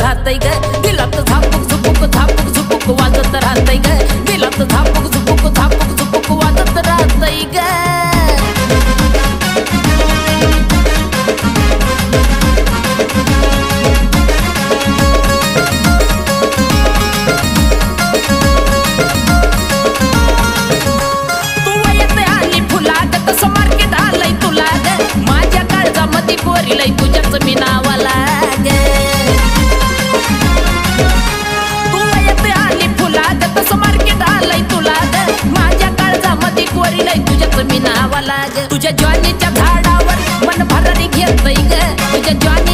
राहतय ग दिलात झापूक झुपूक झापूक झुपूक वाजत राहतय ग दिलात झापूक झुपूक झापूक झुपूक वाजत राहतय ग लई तुझ्याच मी नावाला ग तू येते आली फुलाग तसं मार्केट आलंय तुला ग माझ्या काळजामध्ये कोरी लई तुझ्याच मी नावाला ग तुझ्या ज्वानीच्या झाडावर मन भरारी घेतय ग तुझ्या ज्वानी